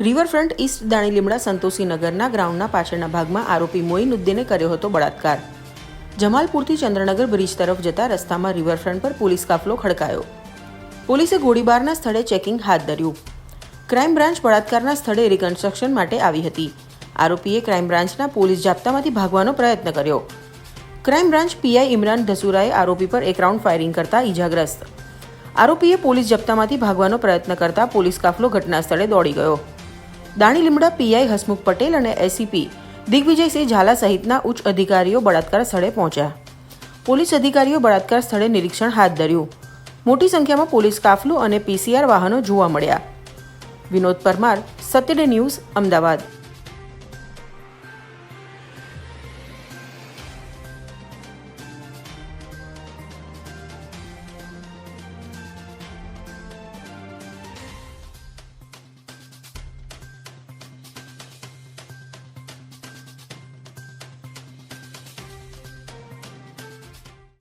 Riverfront East Dani લીમડા સંતોષી નગરના ગ્રાઉન્ડના પાછળના ભાગમાં આરોપી મોઈનુદ્દીને કર્યો હતો બળાત્કાર. જમાલપુરથી ચંદ્રનગર બ્રિજ તરફ જતા રસ્તામાં રિવરફ્રન્ટ પર પોલીસ કાફલો ખડકાયો. પોલીસે ગોળીબારના સ્થળે ચેકિંગ હાથ ધર્યું. ક્રાઇમ બ્રાન્ચ બળાત્કારના સ્થળે રિકન્સ્ટ્રક્શન માટે આવી હતી. આરોપીએ ક્રાઇમ બ્રાન્ચના પોલીસ જાપ્તામાંથી ભાગવાનો પ્રયત્ન કર્યો. ક્રાઇમ બ્રાન્ચ પીઆઈ ઇમરાન ધસુરાએ આરોપી પર એક રાઉન્ડ ફાયરિંગ કરતા ઈજાગ્રસ્ત. આરોપીએ પોલીસ જપ્તામાંથી ભાગવાનો પ્રયત્ન કરતા પોલીસ કાફલો ઘટના સ્થળે દોડી ગયો. દાણી લીમડા પીઆઈ હસમુખ પટેલ અને એસીપી દિગ્વિજયસિંહ ઝાલા સહિતના ઉચ્ચ અધિકારીઓ બળાત્કાર સ્થળે પહોંચ્યા. પોલીસ અધિકારીઓ બળાત્કાર સ્થળે નિરીક્ષણ હાથ ધર્યું. મોટી સંખ્યામાં પોલીસ કાફલો અને પીસીઆર વાહનો જોવા મળ્યા. વિનોદ પરમાર, સત્યડે ન્યૂઝ, અમદાવાદ.